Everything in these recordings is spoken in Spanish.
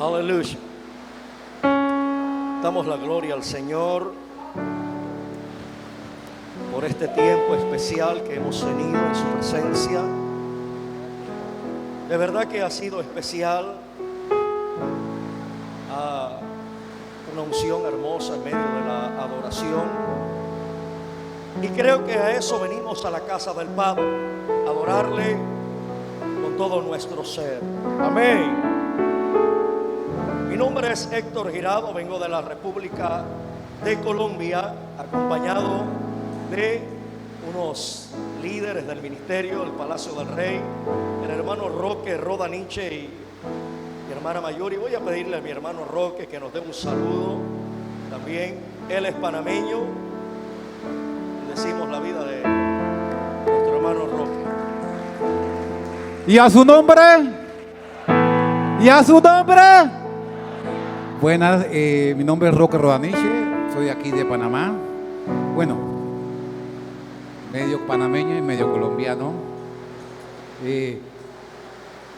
Aleluya. Damos la gloria al Señor por este tiempo especial que hemos tenido en su presencia. De verdad que ha sido especial, una unción hermosa en medio de la adoración. Y creo que a eso venimos a la casa del Padre, a adorarle con todo nuestro ser. Amén. Mi nombre es Héctor Girado, vengo de la República de Colombia, acompañado de unos líderes del ministerio, el Palacio del Rey, el hermano Roque Rodaniche y mi hermana Mayuri. Voy a pedirle a mi hermano Roque que nos dé un saludo también. Él es panameño y decimos la vida de nuestro hermano Roque. ¿Y a su nombre? ¿Y a su nombre? Buenas, mi nombre es Roque Rodaniche, soy aquí de Panamá. Bueno, medio panameño y medio colombiano.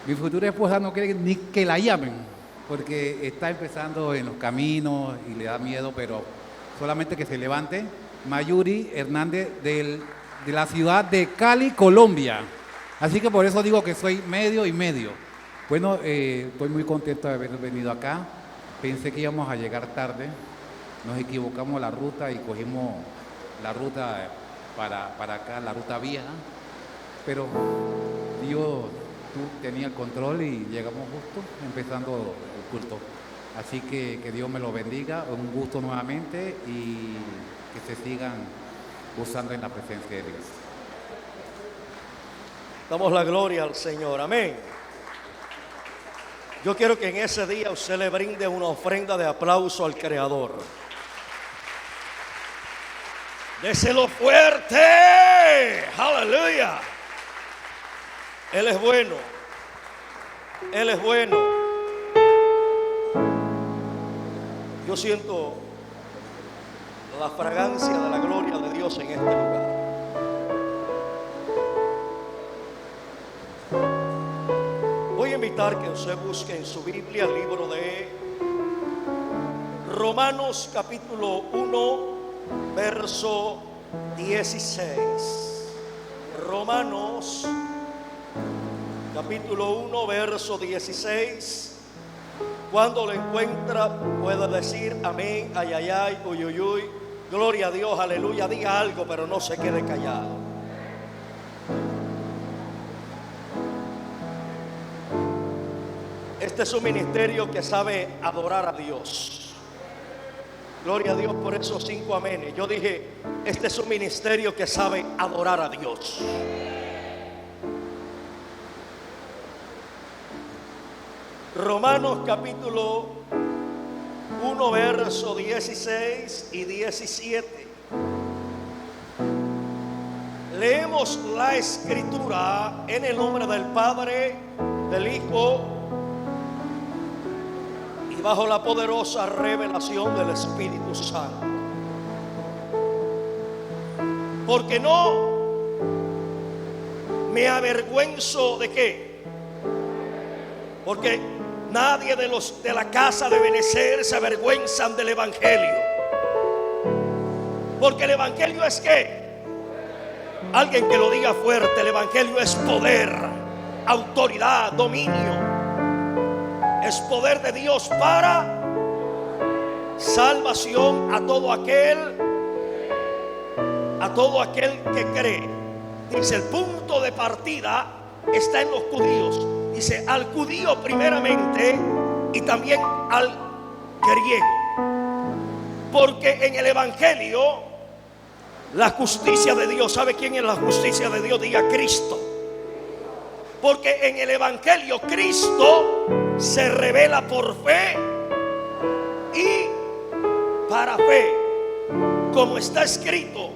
Mi futura esposa no quiere ni que la llamen, porque está empezando en los caminos y le da miedo, pero solamente que se levante. Mayuri Hernández de la ciudad de Cali, Colombia. Así que por eso digo que soy medio y medio. Bueno, estoy muy contento de haber venido acá. Pensé que íbamos a llegar tarde, nos equivocamos la ruta y cogimos la ruta para acá, la ruta vieja, pero Dios tenía el control y llegamos justo empezando el culto. Así que Dios me lo bendiga, un gusto nuevamente y que se sigan gozando en la presencia de Dios. Damos la gloria al Señor, amén. Yo quiero que en ese día usted le brinde una ofrenda de aplauso al Creador. Déselo fuerte. Aleluya. Él es bueno. Él es bueno. Yo siento la fragancia de la gloria de Dios en este lugar. Voy a invitar que usted busque en su Biblia el libro de Romanos capítulo 1, verso 16. Romanos capítulo 1, verso 16. Cuando lo encuentra puede decir amén, ay, ay, ay, uy, uy, uy, gloria a Dios, aleluya. Diga algo, pero no se quede callado. Este es un ministerio que sabe adorar a Dios. Gloria a Dios por esos 5 amenes. Yo dije, este es un ministerio que sabe adorar a Dios. Romanos capítulo 1, verso 16 y 17. Leemos la escritura en el nombre del Padre, del Hijo y bajo la poderosa revelación del Espíritu Santo. Porque no me avergüenzo de qué. Porque nadie de los de la casa de Benecer se avergüenzan del Evangelio. Porque el Evangelio es qué. Alguien que lo diga fuerte. El Evangelio es poder, autoridad, dominio. Es poder de Dios para salvación a todo aquel que cree. Dice, el punto de partida está en los judíos. Dice, al judío primeramente y también al griego. Porque en el Evangelio la justicia de Dios, ¿sabe quién es la justicia de Dios? Diga Cristo. Porque en el Evangelio Cristo se revela por fe y para fe. Como está escrito,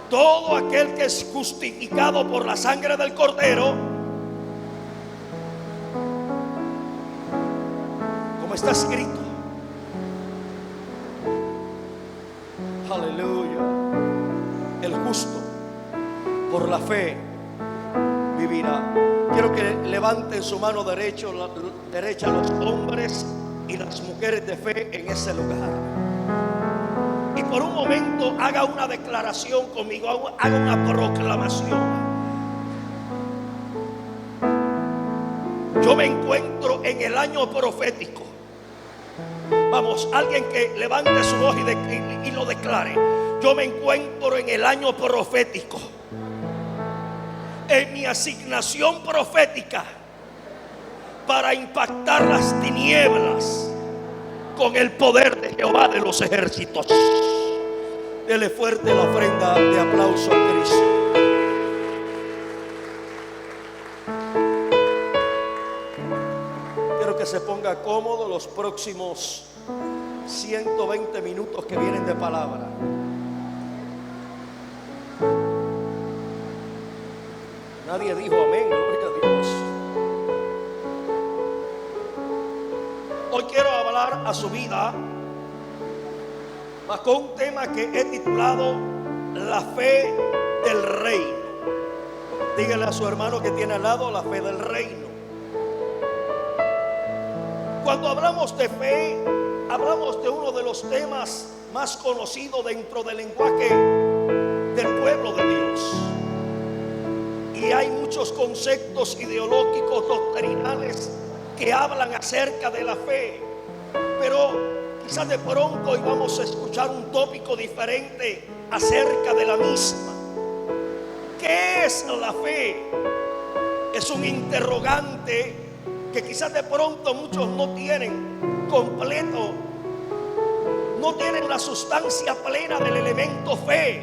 todo aquel que es justificado por la sangre del Cordero, como está escrito. Aleluya. El justo por la fe vivirá. quiero que levanten su mano derecha los hombres y las mujeres de fe en ese lugar. Y por un momento haga una declaración conmigo, haga una proclamación. Yo me encuentro en el año profético. Vamos, alguien que levante su voz y lo declare. Yo me encuentro en el año profético. En mi asignación profética para impactar las tinieblas con el poder de Jehová de los ejércitos. Dele fuerte la ofrenda de aplauso a Cristo. Quiero que se ponga cómodo los próximos 120 minutos que vienen de palabra. Nadie dijo amén, gloria a Dios. Hoy quiero hablar a su vida con un tema que he titulado La fe del reino. Dígale a su hermano que tiene al lado: la fe del reino. Cuando hablamos de fe, hablamos de uno de los temas más conocidos dentro del lenguaje del pueblo de Dios. Y hay muchos conceptos ideológicos, doctrinales, que hablan acerca de la fe. Pero quizás de pronto hoy vamos a escuchar un tópico diferente acerca de la misma. ¿Qué es la fe? Es un interrogante que quizás de pronto muchos no tienen completo, no tienen la sustancia plena del elemento fe.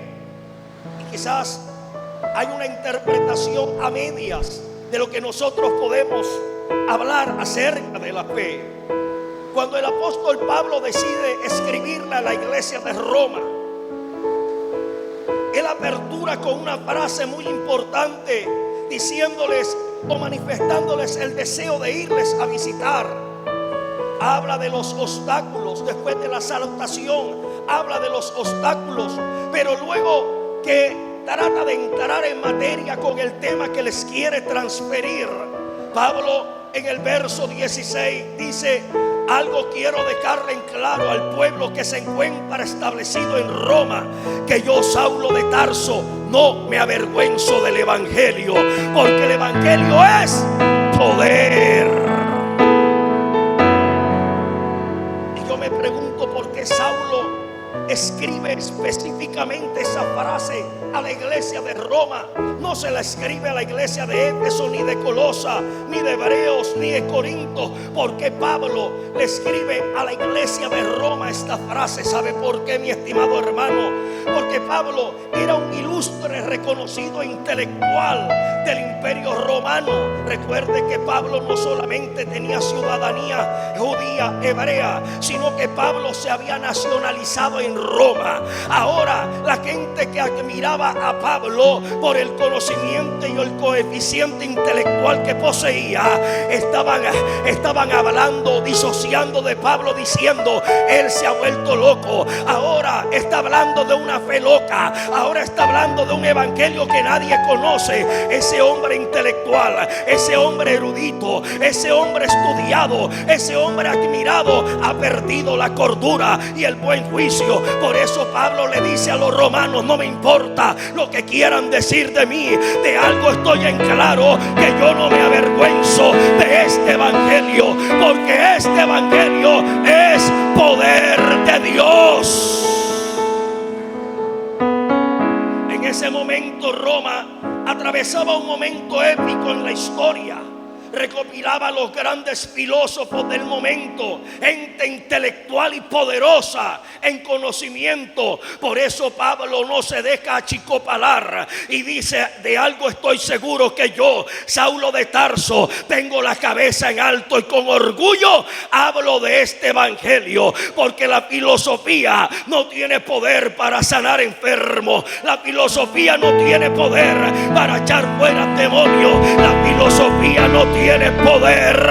Y quizás hay una interpretación a medias de lo que nosotros podemos hablar acerca de la fe. Cuando el apóstol Pablo decide escribirle a la iglesia de Roma, él apertura con una frase muy importante, diciéndoles o manifestándoles el deseo de irles a visitar. Habla de los obstáculos después de la salutación, habla de los obstáculos, pero luego que trata de entrar en materia con el tema que les quiere transferir, Pablo en el verso 16 dice: algo quiero dejarle en claro al pueblo que se encuentra establecido en Roma, que yo, Saulo de Tarso, no me avergüenzo del evangelio, porque el evangelio es poder. Y yo me pregunto por qué Saulo escribe específicamente esa frase a la iglesia de Roma. No se la escribe a la iglesia de Éfeso, ni de Colosa, ni de Hebreos, ni de Corinto. Porque Pablo le escribe a la iglesia de Roma esta frase. ¿Sabe por qué, mi estimado hermano? Porque Pablo era un ilustre, reconocido intelectual del imperio romano. Recuerde que Pablo no solamente tenía ciudadanía judía, hebrea, sino que Pablo se había nacionalizado en Roma. Ahora la gente que admiraba a Pablo por el conocimiento y el coeficiente intelectual que poseía, estaban hablando, disociando de Pablo, diciendo: él se ha vuelto loco. Ahora está hablando de una fe loca. Ahora está hablando de un evangelio que nadie conoce. Ese hombre intelectual, ese hombre erudito, ese hombre estudiado, ese hombre admirado ha perdido la cordura y el buen juicio. Por eso Pablo le dice a los romanos: no me importa lo que quieran decir de mí, de algo estoy en claro, que yo no me avergüenzo de este evangelio, porque este evangelio es poder de Dios. En ese momento Roma atravesaba un momento épico en la historia. Recopilaba a los grandes filósofos del momento, gente intelectual y poderosa en conocimiento. Por eso Pablo no se deja achicopalar y dice: de algo estoy seguro, que yo, Saulo de Tarso, tengo la cabeza en alto y con orgullo hablo de este evangelio, porque la filosofía no tiene poder para sanar enfermos. La filosofía no tiene poder para echar fuera demonios. La filosofía no tiene poder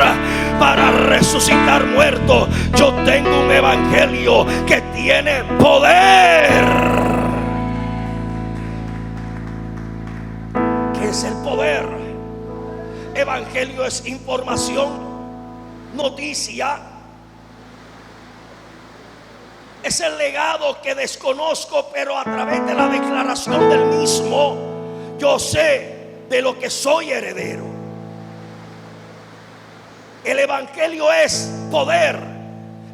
para resucitar muertos. Yo tengo un evangelio que tiene poder. ¿Qué es el poder? Evangelio es información, noticia. Es el legado que desconozco, pero a través de la declaración del mismo, yo sé de lo que soy heredero. El Evangelio es poder.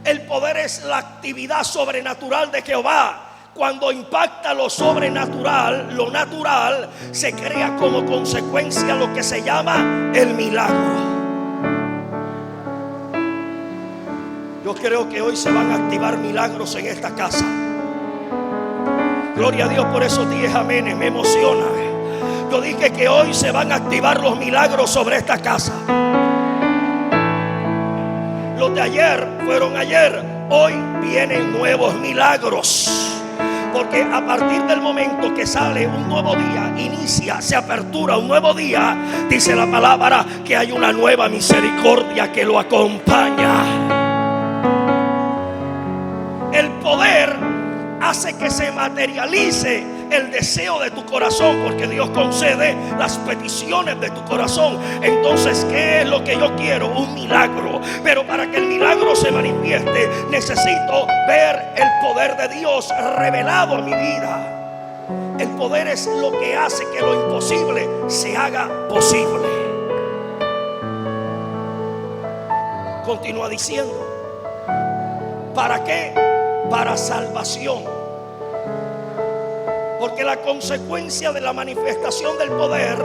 El poder es la actividad sobrenatural de Jehová. Cuando impacta lo sobrenatural, lo natural, se crea como consecuencia lo que se llama el milagro. Yo creo que hoy se van a activar milagros en esta casa. Gloria a Dios por esos 10 amenes, me emociona. Yo dije que hoy se van a activar los milagros sobre esta casa. Los de ayer fueron ayer, hoy vienen nuevos milagros. Porque a partir del momento que sale un nuevo día, inicia, se apertura un nuevo día, dice la palabra que hay una nueva misericordia que lo acompaña. El poder hace que se materialice el deseo de tu corazón, porque Dios concede las peticiones de tu corazón. Entonces, ¿qué es lo que yo quiero? Un milagro. Pero para que el milagro se manifieste, necesito ver el poder de Dios revelado en mi vida. El poder es lo que hace que lo imposible se haga posible. Continúa diciendo, ¿para qué? Para salvación. Porque la consecuencia de la manifestación del poder,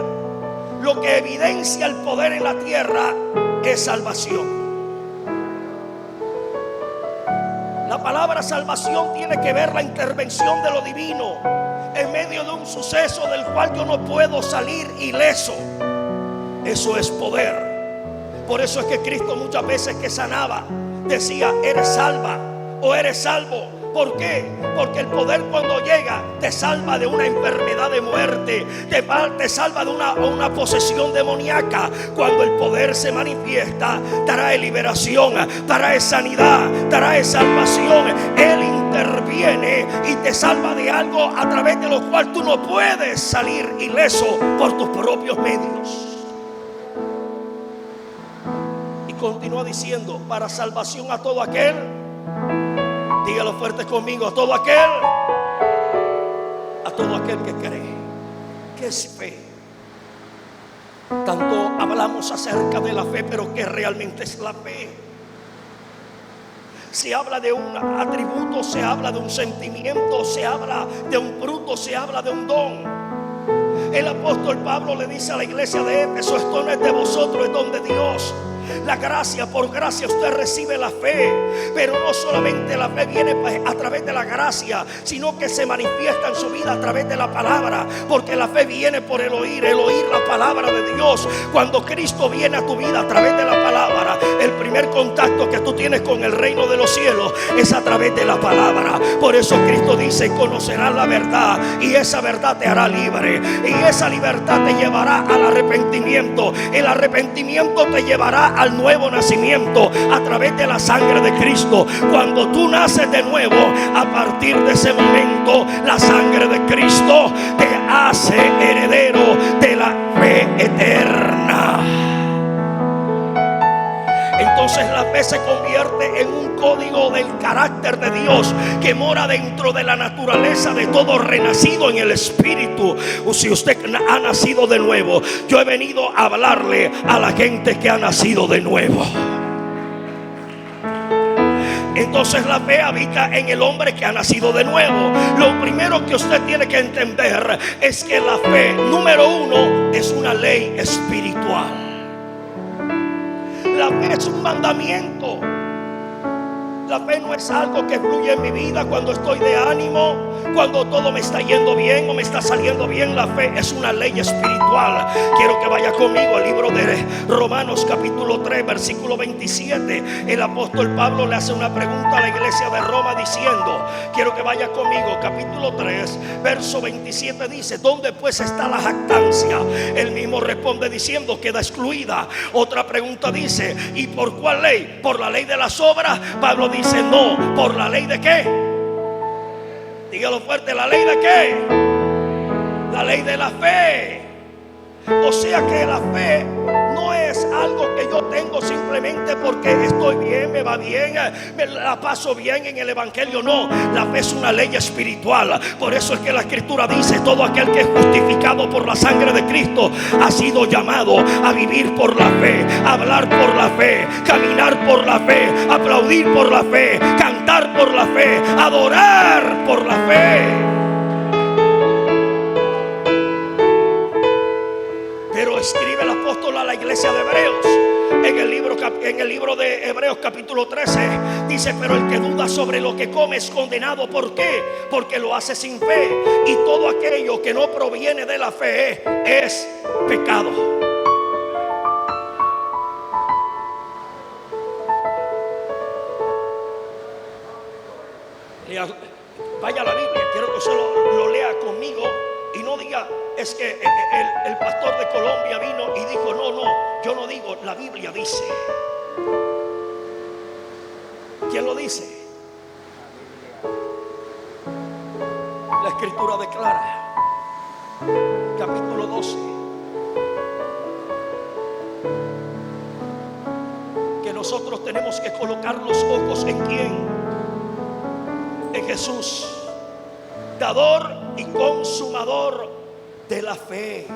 lo que evidencia el poder en la tierra, es salvación. La palabra salvación tiene que ver la intervención de lo divino en medio de un suceso del cual yo no puedo salir ileso. Eso es poder. Por eso es que Cristo muchas veces que sanaba decía, eres salva o eres salvo. ¿Por qué? Porque el poder cuando llega te salva de una enfermedad de muerte, te salva de una posesión demoníaca. Cuando el poder se manifiesta, trae liberación, trae sanidad, trae salvación. Él interviene y te salva de algo a través de lo cual tú no puedes salir ileso por tus propios medios. Y continúa diciendo, para salvación a todo aquel, dígalo fuerte conmigo, a todo aquel que cree. ¿Qué es fe? Tanto hablamos acerca de la fe, pero ¿qué realmente es la fe? Se habla de un atributo, se habla de un sentimiento, se habla de un fruto, se habla de un don. El apóstol Pablo le dice a la iglesia de Éfeso, esto no es de vosotros, es don de Dios. La gracia, por gracia usted recibe la fe. Pero no solamente la fe viene a través de la gracia, sino que se manifiesta en su vida a través de la palabra. Porque la fe viene por el oír la palabra de Dios. Cuando Cristo viene a tu vida a través de la palabra, el primer contacto que tú tienes con el reino de los cielos es a través de la palabra. Por eso Cristo dice, conocerás la verdad y esa verdad te hará libre. Y esa libertad te llevará al arrepentimiento. El arrepentimiento te llevará al nuevo nacimiento a través de la sangre de Cristo. Cuando tú naces de nuevo, a partir de ese momento, la sangre de Cristo te hace heredero de la fe eterna. Entonces la fe se convierte en un código del carácter de Dios que mora dentro de la naturaleza de todo renacido en el Espíritu. O si usted ha nacido de nuevo, yo he venido a hablarle a la gente que ha nacido de nuevo. Entonces la fe habita en el hombre que ha nacido de nuevo. Lo primero que usted tiene que entender es que la fe, número uno, es una ley espiritual. La fe es un mandamiento. La fe no es algo que fluye en mi vida cuando estoy de ánimo, cuando todo me está yendo bien o me está saliendo bien. La fe es una ley espiritual. Quiero que vaya conmigo al libro de Romanos capítulo 3 versículo 27. El apóstol Pablo le hace una pregunta a la iglesia de Roma diciendo, quiero que vaya conmigo, capítulo 3 verso 27 dice, ¿dónde pues está la jactancia? Él mismo responde diciendo, queda excluida. Otra pregunta dice, ¿y por cuál ley? ¿Por la ley de las obras? Pablo dice, no, ¿por la ley de qué? Dígalo fuerte, ¿la ley de qué? La ley de la fe. O sea que la fe no algo que yo tengo simplemente porque estoy bien, me va bien, me la paso bien en el evangelio. No, la fe es una ley espiritual. Por eso es que la escritura dice: todo aquel que es justificado por la sangre de Cristo ha sido llamado a vivir por la fe, a hablar por la fe, caminar por la fe, aplaudir por la fe, cantar por la fe, adorar por la fe. Pero escribe el apóstol a la iglesia de Hebreos en el libro de Hebreos capítulo 13, dice: pero el que duda sobre lo que come es condenado. ¿Por qué? Porque lo hace sin fe, y todo aquello que no proviene de la fe es pecado. Vaya a la Biblia, quiero que usted lo lea conmigo y no diga: es que el pastor de Colombia vino y dijo. No, yo no digo, la Biblia dice. ¿Quién lo dice? La escritura declara, capítulo 12, que nosotros tenemos que colocar los ojos ¿en quién? En Jesús, dador y consumador de la fe.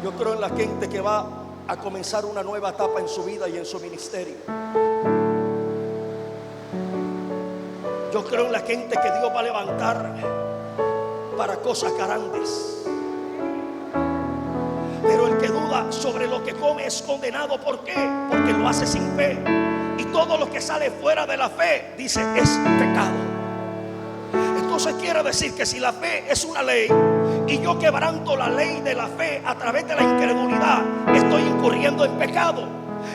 Yo creo en la gente que va a comenzar una nueva etapa en su vida y en su ministerio. Yo creo en la gente que Dios va a levantar para cosas grandes. Pero el que duda sobre lo que come es condenado. ¿Por qué? Porque lo hace sin fe. Y todo lo que sale fuera de la fe, dice, es pecado. Entonces quiere decir que si la fe es una ley y yo quebranto la ley de la fe a través de la incredulidad, estoy incurriendo en pecado.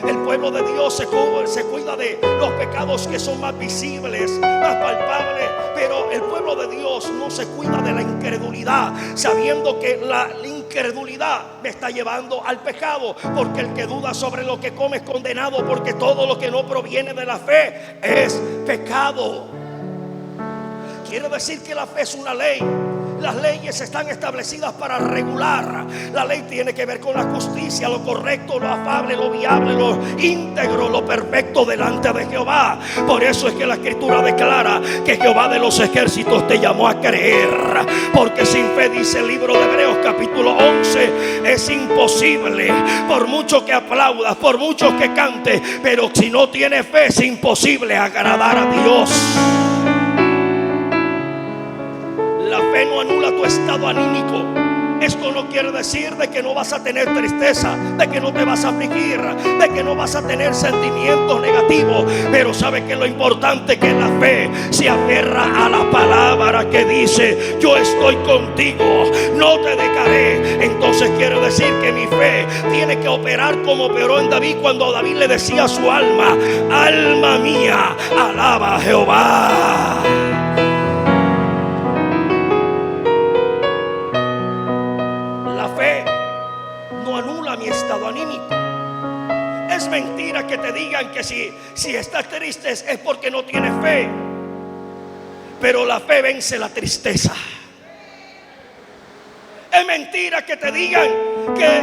El pueblo de Dios se cuida de los pecados que son más visibles, más palpables, pero el pueblo de Dios no se cuida de la incredulidad, sabiendo que la incredulidad me está llevando al pecado. Porque el que duda sobre lo que come es condenado, porque todo lo que no proviene de la fe es pecado. Quiere decir que la fe es una ley. Las leyes están establecidas para regular. La ley tiene que ver con la justicia, lo correcto, lo afable, lo viable, lo íntegro, lo perfecto delante de Jehová. Por eso es que la escritura declara que Jehová de los ejércitos te llamó a creer. Porque sin fe, dice el libro de Hebreos capítulo 11, es imposible. Por mucho que aplaudas, por mucho que cantes, pero si no tienes fe es imposible agradar a Dios. La fe no anula tu estado anímico. Esto no quiere decir de que no vas a tener tristeza, de que no te vas a afligir, de que no vas a tener sentimientos negativos. Pero sabe que lo importante es que la fe se aferra a la palabra que dice: yo estoy contigo, no te dejaré. Entonces quiere decir que mi fe tiene que operar como operó en David, cuando David le decía a su alma: alma mía, alaba a Jehová. Mi estado anímico. Es mentira que te digan que si estás triste es porque no tienes fe. Pero la fe vence la tristeza. Es mentira que te digan que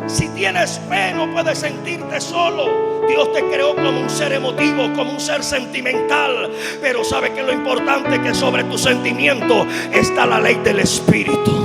si tienes fe no puedes sentirte solo. Dios te creó como un ser emotivo, como un ser sentimental. Pero sabe que lo importante es que sobre tu sentimiento está la ley del Espíritu.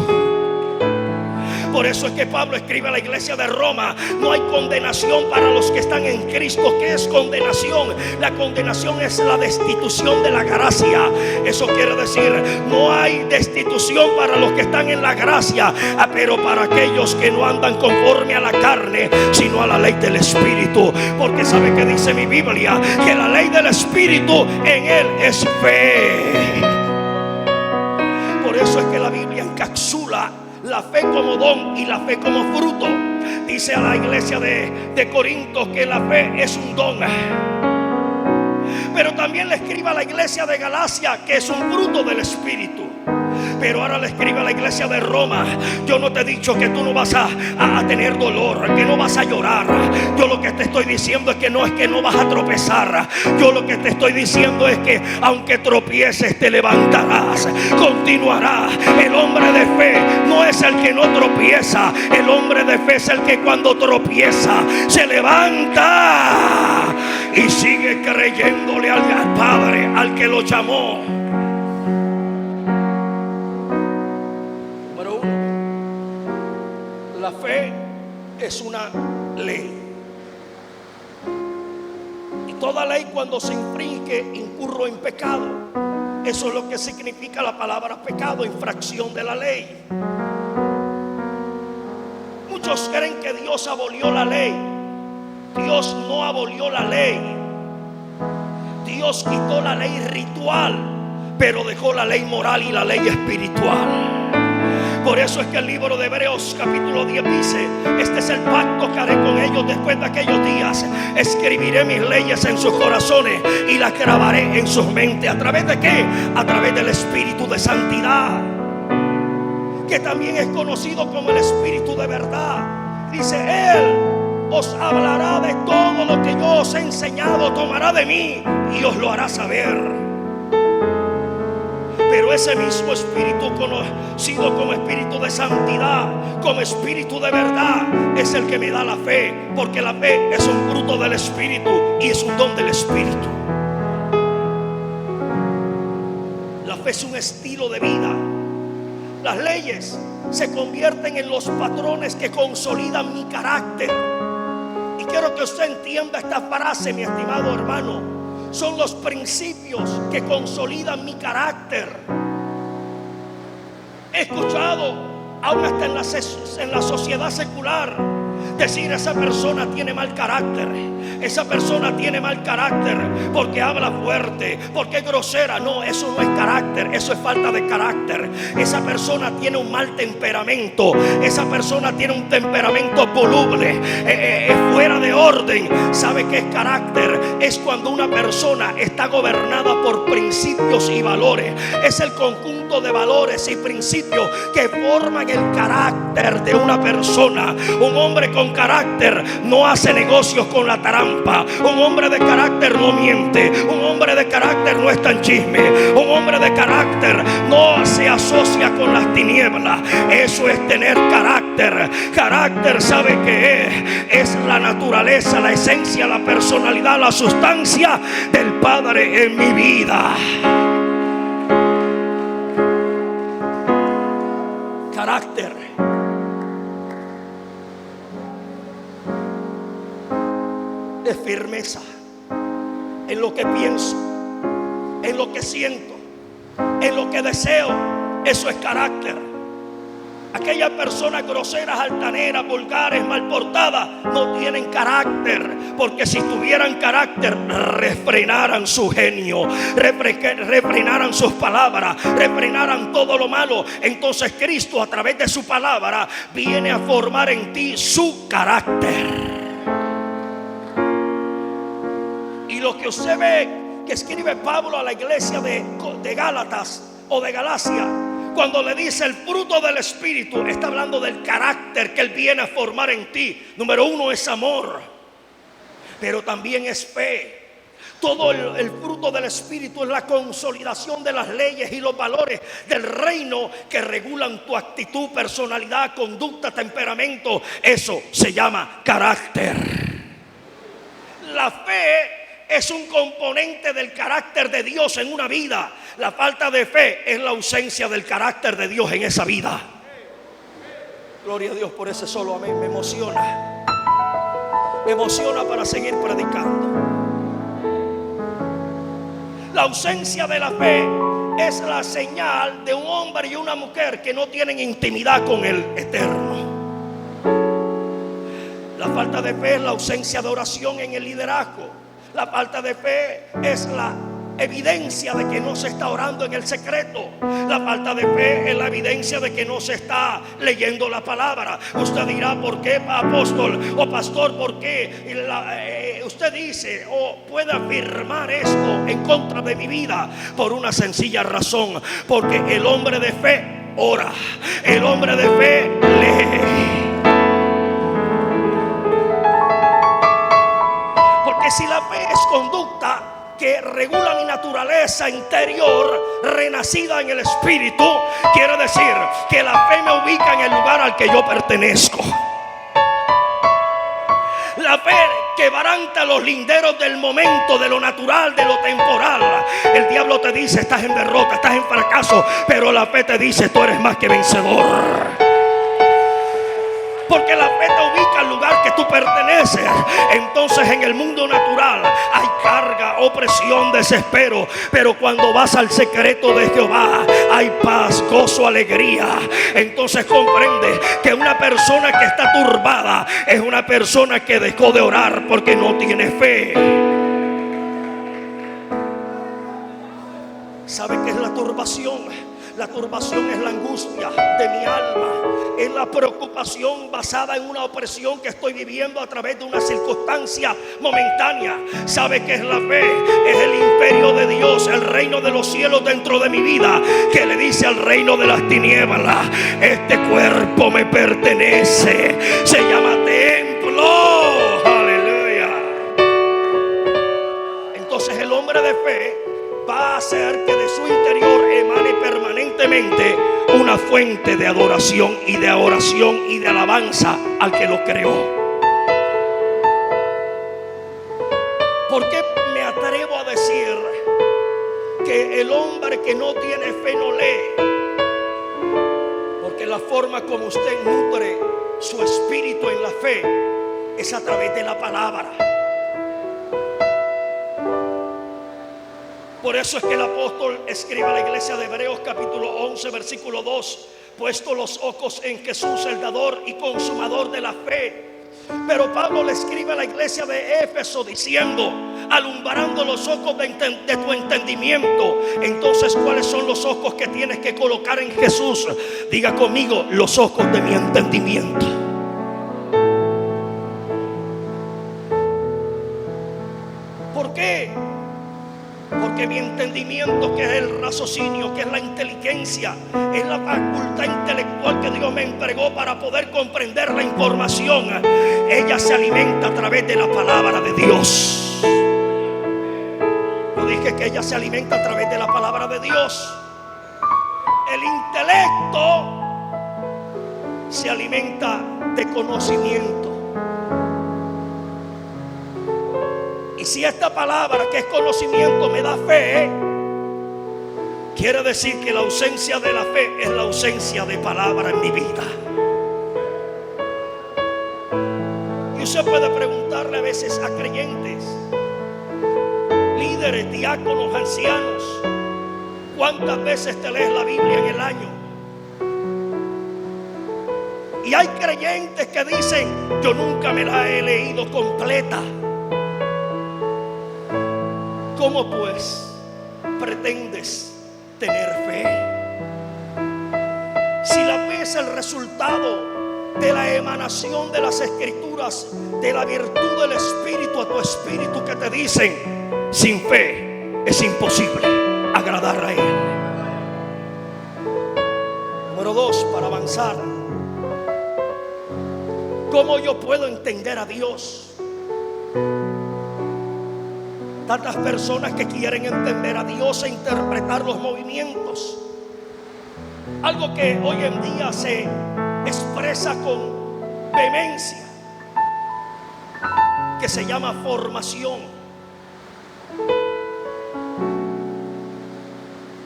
Por eso es que Pablo escribe a la iglesia de Roma: no hay condenación para los que están en Cristo. ¿Qué es condenación? La condenación es la destitución de la gracia. Eso quiere decir, no hay destitución para los que están en la gracia, pero para aquellos que no andan conforme a la carne, sino a la ley del Espíritu. Porque sabe que dice mi Biblia que la ley del Espíritu en él es fe. Por eso es que la Biblia encapsula la fe como don y la fe como fruto. Dice a la iglesia de Corinto que la fe es un don. Pero también le escribe a la iglesia de Galacia que es un fruto del Espíritu. Pero ahora le escribe a la iglesia de Roma: yo no te he dicho que tú no vas a tener dolor, que no vas a llorar. Yo lo que te estoy diciendo es que no vas a tropezar. Yo lo que te estoy diciendo es que aunque tropieces, te levantarás, continuará. El hombre de fe no es el que no tropieza. El hombre de fe es el que cuando tropieza se levanta y sigue creyéndole al Padre, al que lo llamó. Número 1, la fe es una ley. Y toda ley, cuando se infringe, incurro en pecado. Eso es lo que significa la palabra pecado: infracción de la ley. Muchos creen que Dios abolió la ley. Dios no abolió la ley. Dios quitó la ley ritual, pero dejó la ley moral y la ley espiritual. Por eso es que el libro de Hebreos capítulo 10 dice: este es el pacto que haré con ellos después de aquellos días. Escribiré mis leyes en sus corazones y las grabaré en sus mentes. ¿A través de qué? A través del Espíritu de santidad, que también es conocido como el Espíritu de verdad. Dice: Él os hablará de todo lo que yo os he enseñado, tomará de mí y os lo hará saber. Pero ese mismo Espíritu, conocido como Espíritu de santidad, como Espíritu de verdad, es el que me da la fe, porque la fe es un fruto del Espíritu y es un don del Espíritu. La fe es un estilo de vida. Las leyes se convierten en los patrones que consolidan mi carácter. Y quiero que usted entienda esta frase, mi estimado hermano. Son los principios que consolidan mi carácter. He escuchado, aún hasta en la sociedad secular, decir: esa persona tiene mal carácter. Esa persona tiene mal carácter porque habla fuerte, porque es grosera. No, eso no es carácter, eso es falta de carácter. Esa persona tiene un mal temperamento. Esa persona tiene un temperamento voluble, fuera de orden. ¿Sabe qué es carácter? Es cuando una persona está gobernada por principios y valores. Es el conjunto de valores y principios que forman el carácter de una persona. Un hombre con carácter no hace negocios con la trampa. Un hombre de carácter no miente. Un hombre de carácter no está en chisme. Un hombre de carácter no se asocia con las tinieblas. Eso es tener carácter. Carácter, ¿sabe qué es? Es la naturaleza, la esencia, la personalidad, la sustancia del Padre en mi vida. Carácter. De firmeza en lo que pienso, en lo que siento, en lo que deseo. Eso es carácter. Aquellas personas groseras, altaneras, vulgares, malportadas no tienen carácter, porque si tuvieran carácter refrenaran su genio, refrenaran sus palabras, refrenaran todo lo malo. Entonces Cristo, a través de su palabra, viene a formar en ti su carácter. Y lo que usted ve que escribe Pablo a la iglesia de Gálatas o de Galacia, cuando le dice el fruto del Espíritu, está hablando del carácter que Él viene a formar en ti. Número 1 es amor, pero también es fe. Todo el fruto del Espíritu es la consolidación de las leyes y los valores del reino que regulan tu actitud, personalidad, conducta, temperamento. Eso se llama carácter. La fe es un componente del carácter de Dios en una vida. La falta de fe es la ausencia del carácter de Dios en esa vida. Gloria a Dios por ese solo amén. Me emociona. Me emociona para seguir predicando. La ausencia de la fe es la señal de un hombre y una mujer que no tienen intimidad con el Eterno. La falta de fe es la ausencia de oración en el liderazgo. La falta de fe es la evidencia de que no se está orando en el secreto. La falta de fe es la evidencia de que no se está leyendo la palabra. Usted dirá: ¿por qué, apóstol o pastor? ¿Por qué usted dice o puede afirmar esto en contra de mi vida? Por una sencilla razón: porque el hombre de fe ora, el hombre de fe lee. Porque si la fe es conducta que regula mi naturaleza interior, renacida en el Espíritu, quiere decir que la fe me ubica en el lugar al que yo pertenezco. La fe quebranta los linderos del momento, de lo natural, de lo temporal. El diablo te dice: estás en derrota, estás en fracaso, pero la fe te dice: tú eres más que vencedor. Porque la fe te ubica al lugar que tú perteneces. Entonces en el mundo natural hay carga, opresión, desespero. Pero cuando vas al secreto de Jehová hay paz, gozo, alegría. Entonces comprende que una persona que está turbada es una persona que dejó de orar porque no tiene fe. ¿Sabe qué es la turbación? La turbación es la angustia de mi alma, es la preocupación basada en una opresión que estoy viviendo a través de una circunstancia momentánea. ¿Sabe qué es la fe? Es el imperio de Dios, el reino de los cielos dentro de mi vida, que le dice al reino de las tinieblas: este cuerpo me pertenece. Se llama templo. Aleluya. Entonces el hombre de fe va a hacer que de su interior emane permanentemente una fuente de adoración y de oración y de alabanza al que lo creó. ¿Por qué me atrevo a decir que el hombre que no tiene fe no lee? Porque la forma como usted nutre su espíritu en la fe es a través de la palabra. Por eso es que el apóstol escribe a la iglesia de Hebreos capítulo 11 versículo 2: puesto los ojos en Jesús, el dador y consumador de la fe. Pero Pablo le escribe a la iglesia de Éfeso diciendo: alumbrando los ojos de tu entendimiento. Entonces, ¿cuáles son los ojos que tienes que colocar en Jesús? Diga conmigo: los ojos de mi entendimiento. ¿Por qué? Porque mi entendimiento, que es el raciocinio, que es la inteligencia, es la facultad intelectual que Dios me entregó para poder comprender la información, ella se alimenta a través de la palabra de Dios. Yo dije que ella se alimenta a través de la palabra de Dios. El intelecto se alimenta de conocimiento. Y si esta palabra, que es conocimiento, me da fe, quiere decir que la ausencia de la fe es la ausencia de palabra en mi vida. Y usted puede preguntarle a veces a creyentes, líderes, diáconos, ancianos: ¿cuántas veces te lees la Biblia en el año? Y hay creyentes que dicen: yo nunca me la he leído completa. ¿Cómo pues pretendes tener fe? Si la fe es el resultado de la emanación de las Escrituras, de la virtud del Espíritu a tu espíritu, que te dicen: sin fe es imposible agradar a Él. Número 2, para avanzar: ¿cómo yo puedo entender a Dios? Tantas personas que quieren entender a Dios e interpretar los movimientos. Algo que hoy en día se expresa con vehemencia, que se llama formación.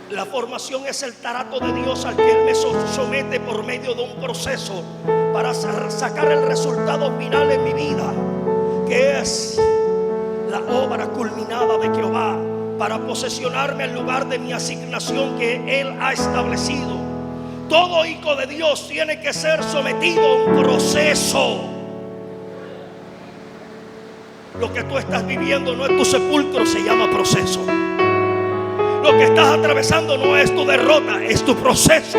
La formación es el trato de Dios al que Él me somete por medio de un proceso para sacar el resultado final en mi vida, que es la obra culminada de Jehová, para posesionarme al lugar de mi asignación que Él ha establecido. Todo hijo de Dios tiene que ser sometido a un proceso. Lo que tú estás viviendo no es tu sepulcro, se llama proceso. Lo que estás atravesando no es tu derrota, es tu proceso.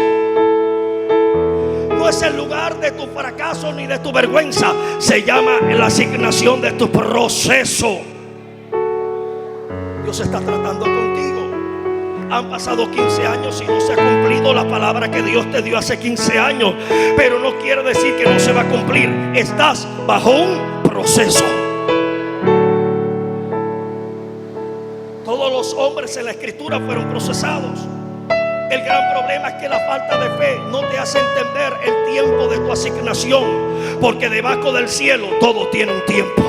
No es el lugar de tu fracaso ni de tu vergüenza. Se llama la asignación de tu proceso. Dios está tratando contigo. Han pasado 15 años y no se ha cumplido la palabra que Dios te dio hace 15 años. Pero no quiere decir que no se va a cumplir. Estás bajo un proceso. Todos los hombres en la Escritura fueron procesados. El gran problema es que la falta de fe no te hace entender el tiempo de tu asignación, porque debajo del cielo todo tiene un tiempo.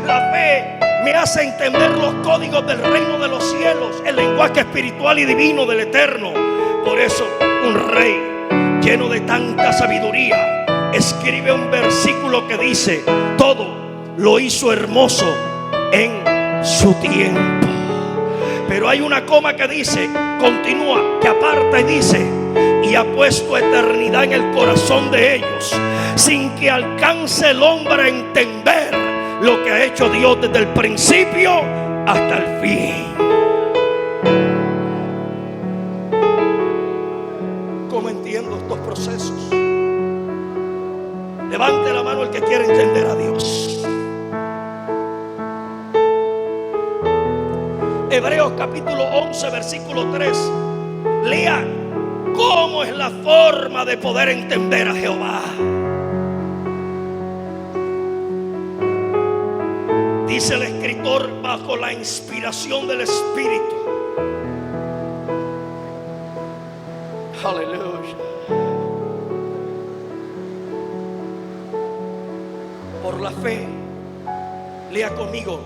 La fe me hace entender los códigos del reino de los cielos, el lenguaje espiritual y divino del Eterno. Por eso un rey lleno de tanta sabiduría escribe un versículo que dice: todo lo hizo hermoso en su tiempo. Pero hay una coma que dice, continúa, que aparta y dice: y ha puesto eternidad en el corazón de ellos, sin que alcance el hombre a entender lo que ha hecho Dios desde el principio hasta el fin. ¿Cómo entiendo estos procesos? Levante la mano el que quiere entender a Dios. Hebreos capítulo 11 versículo 3. Lea cómo es la forma de poder entender a Jehová. Dice el escritor bajo la inspiración del Espíritu. Aleluya. Por la fe, lea conmigo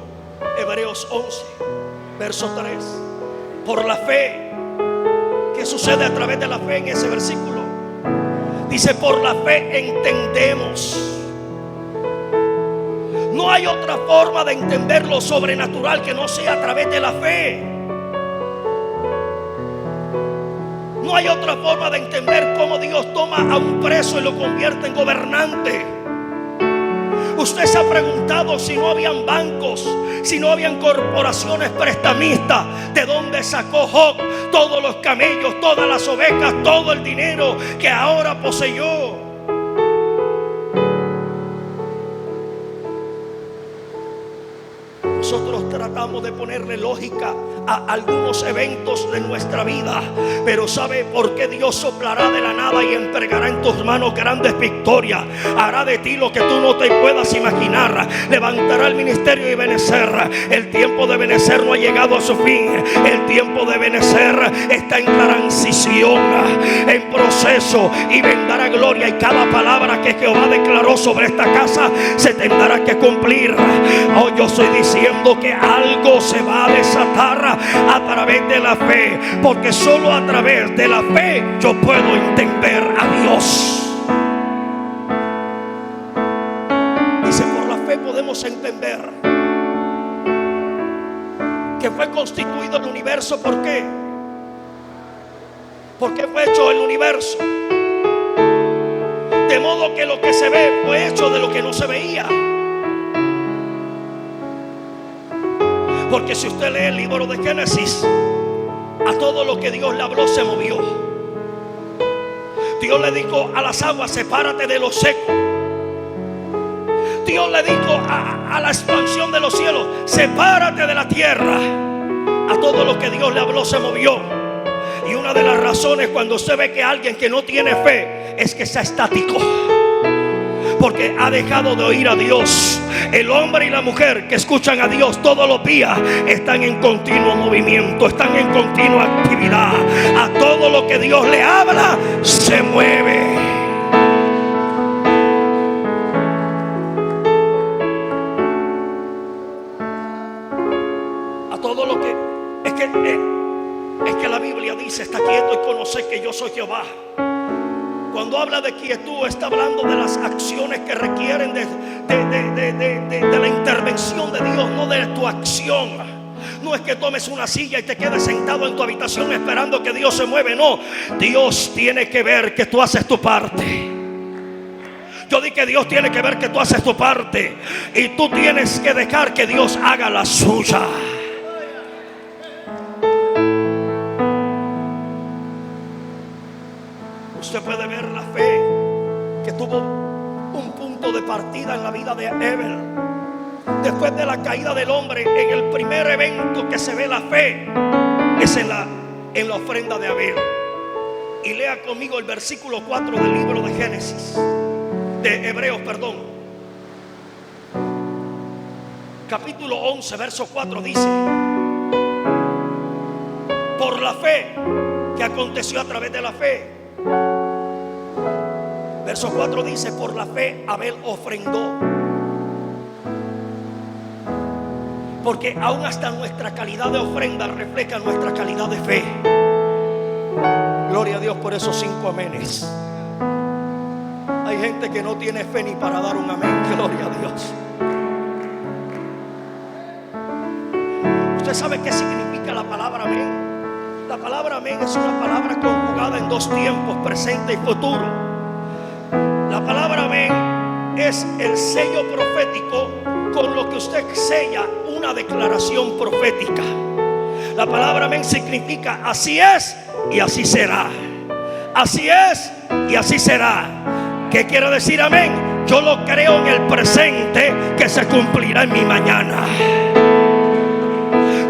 Hebreos 11 verso 3. Por la fe. ¿Qué sucede a través de la fe en ese versículo? Dice: por la fe entendemos. No hay otra forma de entender lo sobrenatural que no sea a través de la fe. No hay otra forma de entender cómo Dios toma a un preso y lo convierte en gobernante. Usted se ha preguntado si no habían bancos, si no habían corporaciones prestamistas, ¿de dónde sacó Job todos los camellos, todas las ovejas, todo el dinero que ahora poseyó? Nosotros tratamos de ponerle lógica a algunos eventos de nuestra vida, pero ¿sabe por qué Dios soplará de la nada y entregará en tus manos grandes victorias? Hará de ti lo que tú no te puedas imaginar. Levantará el ministerio de Ebenecer. El tiempo de Ebenecer no ha llegado a su fin. El tiempo de Ebenecer está en transición, en proceso, y vendrá gloria. Y cada palabra que Jehová declaró sobre esta casa se tendrá que cumplir. Hoy yo estoy diciendo que algo se va a desatar a través de la fe, porque solo a través de la fe yo puedo entender a Dios. Dice: por la fe podemos entender que fue constituido el universo. ¿Por qué? ¿Por qué fue hecho el universo? De modo que lo que se ve fue hecho de lo que no se veía. Porque si usted lee el libro de Génesis, a todo lo que Dios le habló se movió. Dios le dijo a las aguas: sepárate de lo seco. Dios le dijo a la expansión de los cielos: sepárate de la tierra. A todo lo que Dios le habló se movió. Y una de las razones cuando usted ve que alguien que no tiene fe es que está estático, porque ha dejado de oír a Dios. El hombre y la mujer que escuchan a Dios todos los días están en continuo movimiento, están en continua actividad. A todo lo que Dios le habla se mueve. A todo lo que es que la Biblia dice: está quieto y conoce que yo soy Jehová. Cuando habla de quietud, está hablando de las acciones que requieren de la intervención de Dios, no de tu acción. No es que tomes una silla y te quedes sentado en tu habitación esperando que Dios se mueve. No, Dios tiene que ver que tú haces tu parte. Yo di que Dios tiene que ver que tú haces tu parte, y tú tienes que dejar que Dios haga la suya. partida en la vida de Abel. Después de la caída del hombre, en el primer evento que se ve la fe es en la ofrenda de Abel. Y lea conmigo el versículo 4 del libro de Génesis, de Hebreos, perdón. Capítulo 11, verso 4 dice: por la fe, que aconteció a través de la fe. Verso 4 dice: por la fe Abel ofrendó. Porque aún hasta nuestra calidad de ofrenda refleja nuestra calidad de fe. Gloria a Dios por esos 5 amenes. Hay gente que no tiene fe ni para dar un amén. Gloria a Dios. ¿Usted sabe qué significa la palabra amén? La palabra amén es una palabra conjugada en 2 tiempos, presente y futuro. La palabra amén es el sello profético con lo que usted sella una declaración profética. La palabra amén significa así es y así será. Así es y así será. ¿Qué quiere decir amén? Yo lo creo en el presente, que se cumplirá en mi mañana.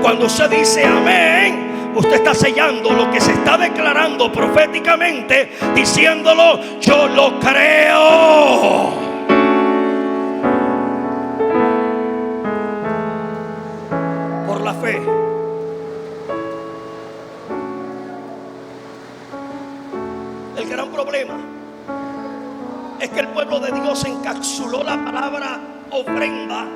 Cuando usted dice amén, usted está sellando lo que se está declarando proféticamente, diciéndolo: yo lo creo. Por la fe. El gran problema es que el pueblo de Dios encapsuló la palabra ofrenda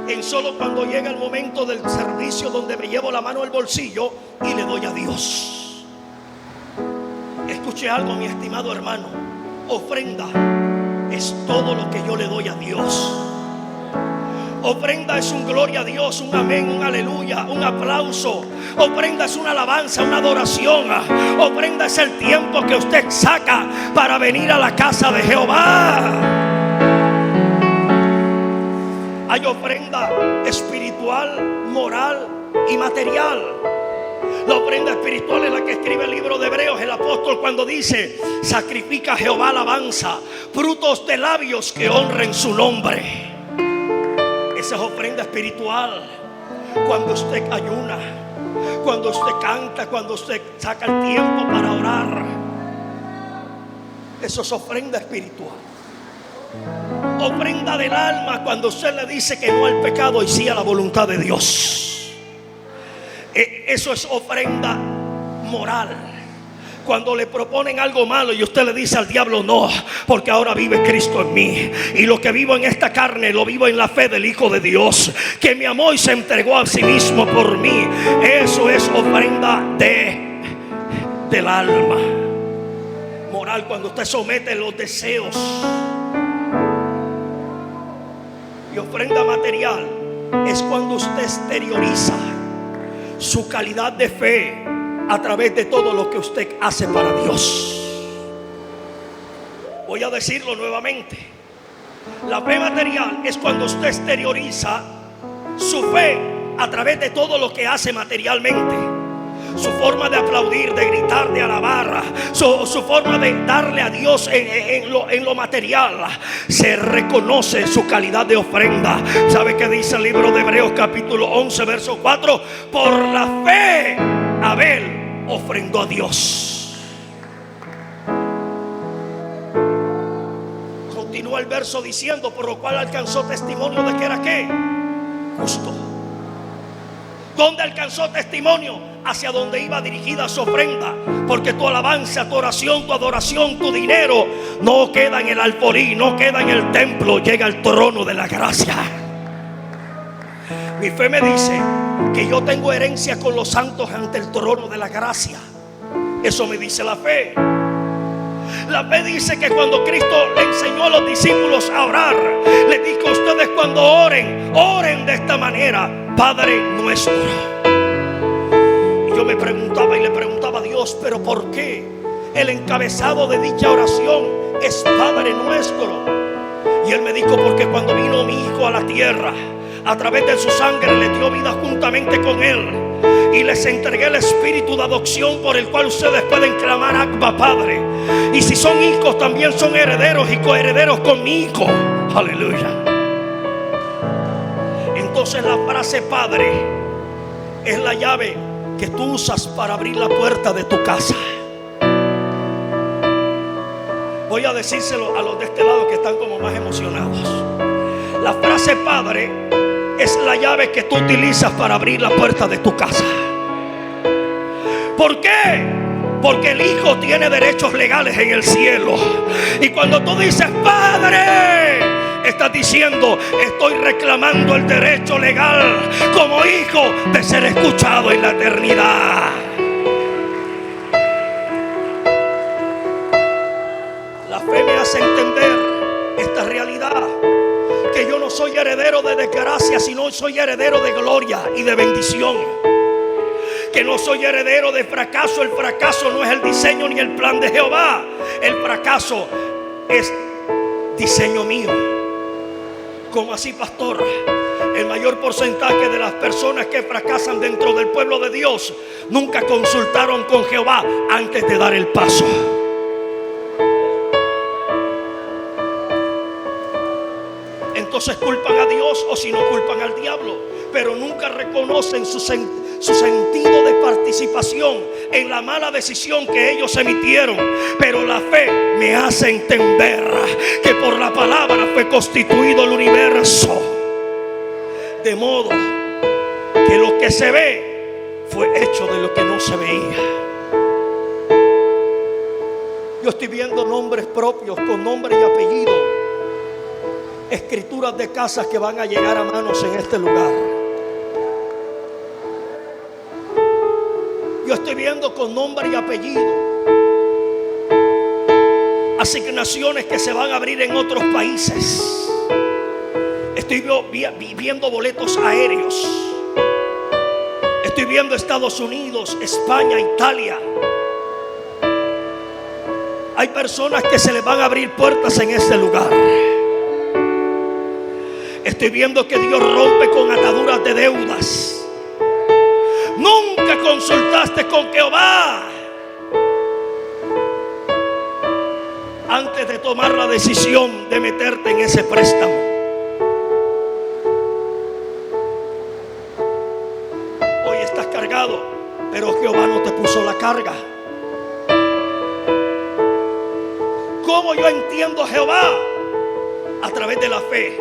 en solo cuando llega el momento del servicio, donde me llevo la mano al bolsillo y le doy a Dios. Escuche algo, mi estimado hermano: ofrenda es todo lo que yo le doy a Dios. Ofrenda es un gloria a Dios, un amén, un aleluya, un aplauso. Ofrenda es una alabanza, una adoración. Ofrenda es el tiempo que usted saca para venir a la casa de Jehová. Hay ofrenda espiritual, moral y material. La ofrenda espiritual es la que escribe el libro de Hebreos, el apóstol, cuando dice: sacrifica a Jehová alabanza, frutos de labios que honren su nombre. Esa es ofrenda espiritual. Cuando usted ayuna, cuando usted canta, cuando usted saca el tiempo para orar, eso es ofrenda espiritual. Ofrenda del alma, cuando usted le dice que no al pecado y sí a la voluntad de Dios. Eso es ofrenda moral. Cuando le proponen algo malo y usted le dice al diablo: no, porque ahora vive Cristo en mí, y lo que vivo en esta carne lo vivo en la fe del Hijo de Dios, que me amó y se entregó a sí mismo por mí. Eso es ofrenda del alma. Moral, cuando usted somete los deseos. Y ofrenda material es cuando usted exterioriza su calidad de fe a través de todo lo que usted hace para Dios. Voy a decirlo nuevamente: la fe material es cuando usted exterioriza su fe a través de todo lo que hace materialmente. Su forma de aplaudir, de gritar, de alabar, su forma de darle a Dios en lo material. Se reconoce su calidad de ofrenda. ¿Sabe qué dice el libro de Hebreos capítulo 11 verso 4? Por la fe Abel ofrendó a Dios. Continúa el verso diciendo: por lo cual alcanzó testimonio de que era ¿qué? Justo. ¿Dónde alcanzó testimonio? Hacia donde iba dirigida su ofrenda. Porque tu alabanza, tu oración, tu adoración, tu dinero no queda en el alfolí, no queda en el templo, llega al trono de la gracia. Mi fe me dice que yo tengo herencia con los santos ante el trono de la gracia. Eso me dice la fe. La fe dice que cuando Cristo le enseñó a los discípulos a orar, les dijo: ustedes cuando oren, oren de esta manera: Padre nuestro. Y yo me preguntaba y le preguntaba a Dios: ¿pero por qué el encabezado de dicha oración es Padre nuestro? Y Él me dijo: porque cuando vino mi Hijo a la tierra, a través de su sangre le dio vida juntamente con Él. y les entregué el espíritu de adopción por el cual ustedes pueden clamar Abba Padre. Y si son hijos, también son herederos y coherederos con mi Hijo. Aleluya. Entonces la frase Padre es la llave que tú usas para abrir la puerta de tu casa. Voy a decírselo a los de este lado que están como más emocionados. La frase Padre es la llave que tú utilizas para abrir la puerta de tu casa. ¿Por qué? Porque el Hijo tiene derechos legales en el cielo. Y cuando tú dices Padre, estás diciendo: estoy reclamando el derecho legal como hijo de ser escuchado en la eternidad. La fe me hace entender esta realidad, que yo no soy heredero de desgracia, sino soy heredero de gloria y de bendición. Que no soy heredero de fracaso. El fracaso no es el diseño ni el plan de Jehová. El fracaso es diseño mío. ¿Cómo así, pastor? El mayor porcentaje de las personas que fracasan dentro del pueblo de Dios nunca consultaron con Jehová antes de dar el paso. Entonces culpan a Dios, o si no, culpan al diablo, pero nunca reconocen su sentido de participación en la mala decisión que ellos emitieron. Pero la fe me hace entender que por la palabra fue constituido el universo, de modo que lo que se ve fue hecho de lo que no se veía. Yo estoy viendo nombres propios con nombre y apellido, escrituras de casas que van a llegar a manos en este lugar. Yo estoy viendo con nombre y apellido asignaciones que se van a abrir en otros países. Estoy viendo boletos aéreos. Estoy viendo Estados Unidos, España, Italia. Hay personas que se les van a abrir puertas en este lugar. Estoy viendo que Dios rompe con ataduras de deudas. Nunca consultaste con Jehová antes de tomar la decisión de meterte en ese préstamo. Hoy estás cargado, pero Jehová no te puso la carga. ¿Cómo yo entiendo a Jehová? A través de la fe.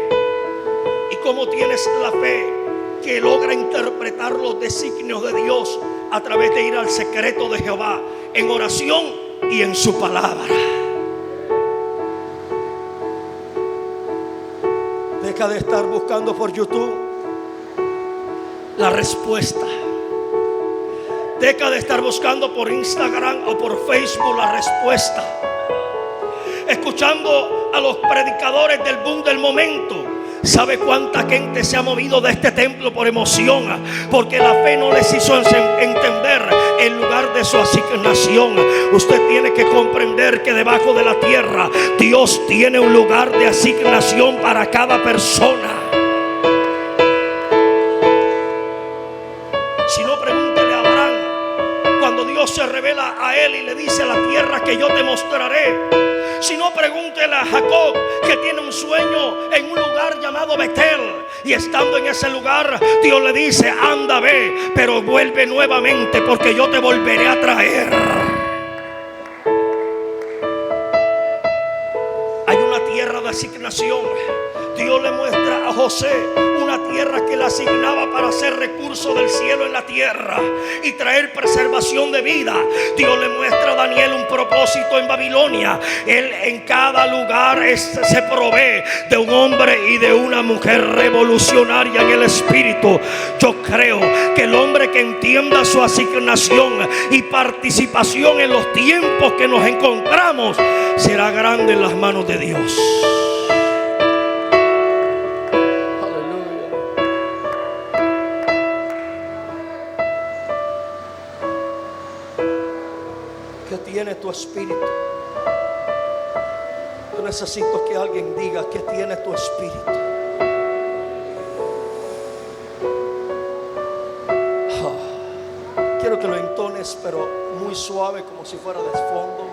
¿Y cómo tienes la fe que logra interpretar los designios de Dios? A través de ir al secreto de Jehová, en oración y en su palabra. Deja de estar buscando por YouTube la respuesta. Deja de estar buscando por Instagram o por Facebook la respuesta, escuchando a los predicadores del boom del momento. ¿Sabe cuánta gente se ha movido de este templo por emoción? Porque la fe no les hizo entender el lugar de su asignación. Usted tiene que comprender que debajo de la tierra Dios tiene un lugar de asignación para cada persona. Si no, pregúntele a Abraham, cuando Dios se revela a él y le dice: la tierra que yo te mostraré. Si no, pregúntele a Jacob, que tiene un sueño en un lugar llamado Betel, y estando en ese lugar Dios le dice: anda, ve, pero vuelve nuevamente, porque yo te volveré a traer. Hay una tierra de asignación. Dios le muestra a José una tierra que le asignaba para hacer recurso del cielo en la tierra y traer preservación de vida. Dios le muestra a Daniel un propósito en Babilonia. Él en cada lugar se provee de un hombre y de una mujer revolucionaria en el espíritu. Yo creo que el hombre que entienda su asignación y participación en los tiempos que nos encontramos será grande en las manos de Dios. ¿Qué tiene tu espíritu? Yo necesito que alguien diga: ¿qué tiene tu espíritu? notas, pero muy suave, como si fuera de fondo.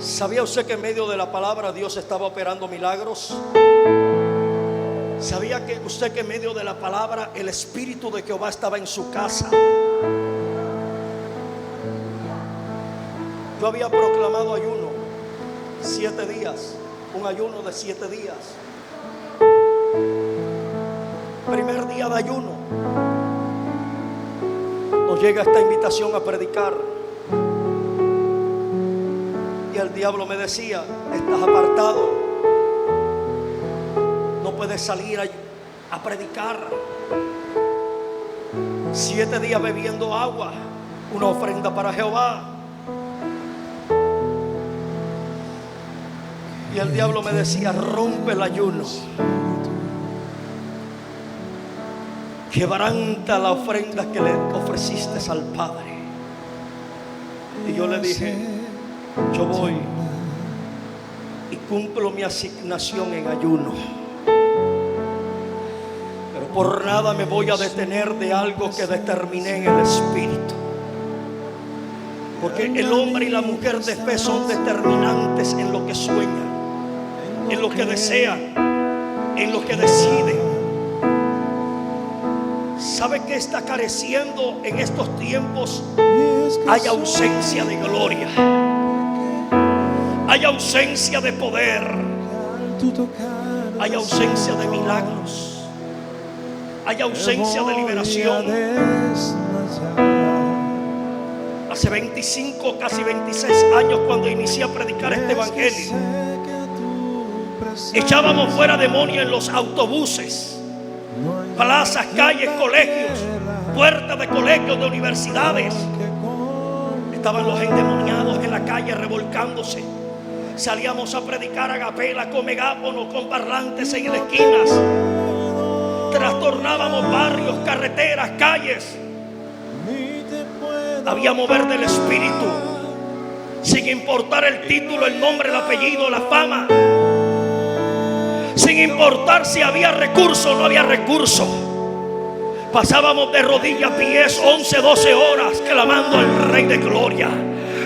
¿Sabía usted que en medio de la palabra Dios estaba operando milagros? ¿Sabía que usted que en medio de la palabra el Espíritu de Jehová estaba en su casa? Yo había proclamado ayuno 7 días, un ayuno de 7 días. Primer día de ayuno, nos llega esta invitación a predicar. Y el diablo me decía: estás apartado, no puedes salir a predicar. 7 días bebiendo agua, una ofrenda para Jehová. Y el diablo me decía: rompe el ayuno, quebranta la ofrenda que le ofreciste al Padre. Y yo le dije: yo voy y cumplo mi asignación en ayuno, pero por nada me voy a detener de algo que determiné en el Espíritu. Porque el hombre y la mujer de fe son determinantes en lo que sueñan, en lo que desean, en lo que deciden. ¿Sabe qué está careciendo en estos tiempos? Hay ausencia de gloria, hay ausencia de poder, hay ausencia de milagros, hay ausencia de liberación. Hace 25, casi 26 años, cuando inicié a predicar este evangelio, echábamos fuera demonios en los autobuses, plazas, calles, colegios, puertas de colegios, de universidades. Estaban los endemoniados en la calle revolcándose. Salíamos a predicar a capela, con megáfonos, con parlantes en las esquinas. Trastornábamos barrios, carreteras, calles. Había mover del Espíritu, sin importar el título, el nombre, el apellido, la fama, sin importar si había recurso o no había recurso. Pasábamos de rodillas, pies, 11, 12 horas clamando al Rey de Gloria,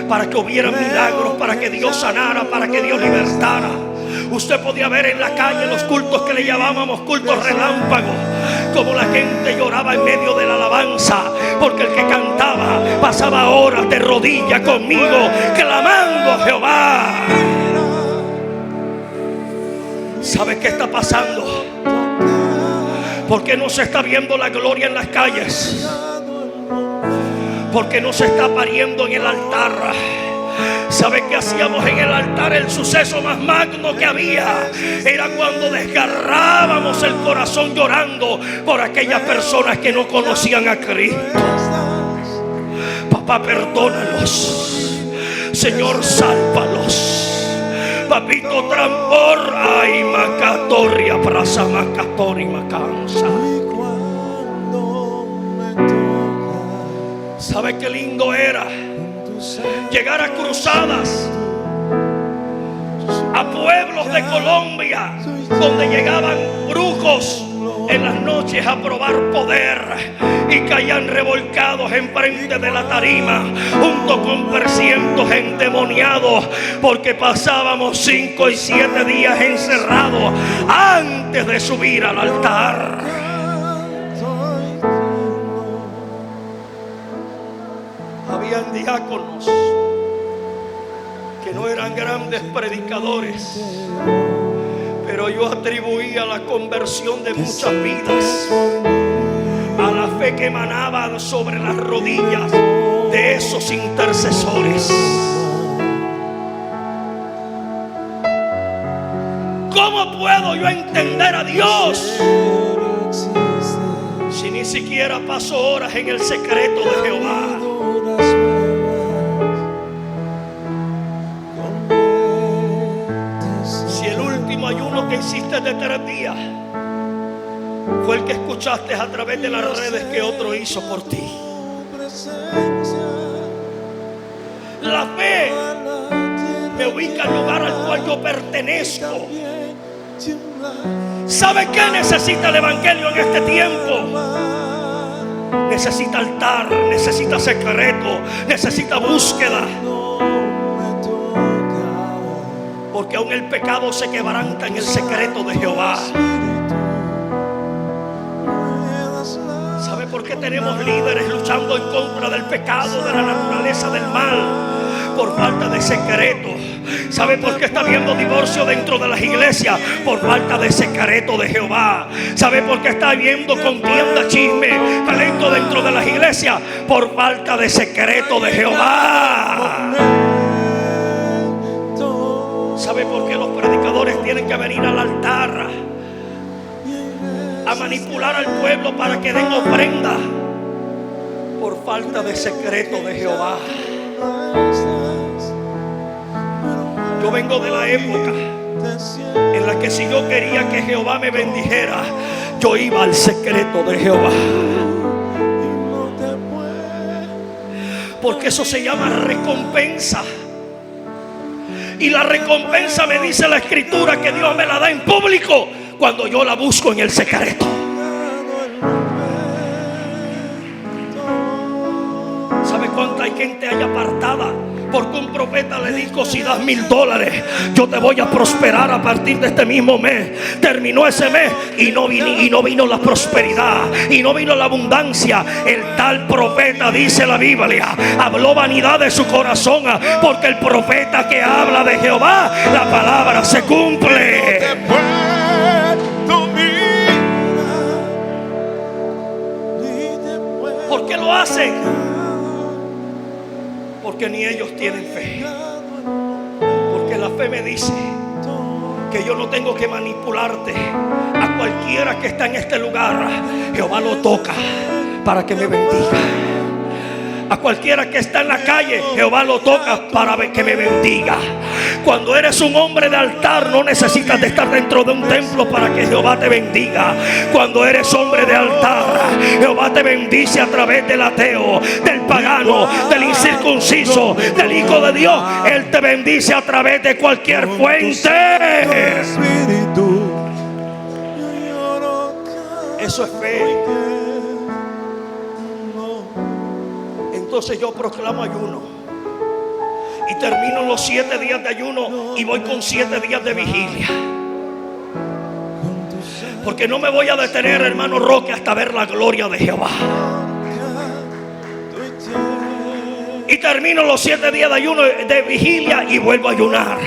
para que hubiera milagros, para que Dios sanara, para que Dios libertara. Usted podía ver en la calle los cultos que le llamábamos cultos relámpagos, como la gente lloraba en medio de la alabanza, porque el que cantaba pasaba horas de rodillas conmigo, clamando a Jehová. ¿Sabe qué está pasando? ¿Por qué no se está viendo la gloria en las calles? ¿Por qué no se está pariendo en el altar? ¿Sabe qué hacíamos en el altar? El suceso más magno que había era cuando desgarrábamos el corazón llorando por aquellas personas que no conocían a Cristo. Papá, perdónalos. Señor, sálvalos. Papito, trampor, ay, macatoria, prasa, macatori, macanza. ¿Sabe qué lindo era llegar a cruzadas, a pueblos de Colombia, donde llegaban brujos en las noches a probar poder y caían revolcados enfrente de la tarima junto con 300 endemoniados, porque pasábamos 5 y 7 días encerrados antes de subir al altar? Habían diáconos que no eran grandes predicadores, pero yo atribuía la conversión de muchas vidas a la fe que emanaba sobre las rodillas de esos intercesores. ¿Cómo puedo yo entender a Dios si ni siquiera paso horas en el secreto de Jehová? Si el último ayuno que hiciste de 3 días fue el que escuchaste a través de las redes que otro hizo por ti. La fe me ubica al lugar al cual yo pertenezco. ¿Sabe qué necesita el evangelio en este tiempo? Necesita altar, necesita secreto, necesita búsqueda. Porque aún el pecado se quebranta en el secreto de Jehová. ¿Sabe por qué tenemos líderes luchando en contra del pecado, de la naturaleza del mal? Por falta de secreto. ¿Sabe por qué está habiendo divorcio dentro de las iglesias? Por falta de secreto de Jehová. ¿Sabe por qué está habiendo contienda, chisme, talento dentro de las iglesias? Por falta de secreto de Jehová. ¿Sabe por qué los predicadores tienen que venir al altar a manipular al pueblo para que den ofrenda? Por falta de secreto de Jehová. Yo vengo de la época en la que si yo quería que Jehová me bendijera, yo iba al secreto de Jehová. Porque eso se llama recompensa. Y la recompensa, me dice la escritura, que Dios me la da en público cuando yo la busco en el secreto. ¿Sabe cuánta gente hay apartada? Porque un profeta le dijo: si das $1000, yo te voy a prosperar a partir de este mismo mes. Terminó ese mes y no vino la prosperidad, y no vino la abundancia. El tal profeta, dice la Biblia, habló vanidad de su corazón, porque el profeta que habla de Jehová, la palabra se cumple. ¿Por qué lo hacen? Porque ni ellos tienen fe. Porque la fe me dice que yo no tengo que manipularte. A cualquiera que está en este lugar, Jehová lo toca para que me bendiga. A cualquiera que está en la calle, Jehová lo toca para que me bendiga. Cuando eres un hombre de altar, no necesitas de estar dentro de un templo para que Jehová te bendiga. Cuando eres hombre de altar, Jehová te bendice a través del ateo, del pagano, del incircunciso, del hijo de Dios. Él te bendice a través de cualquier fuente. Eso es fe. Entonces yo proclamo ayuno y termino los 7 días de ayuno y voy con 7 días de vigilia. Porque no me voy a detener, hermano Roque, hasta ver la gloria de Jehová. Y termino los 7 días de ayuno, de vigilia, y vuelvo a ayunar.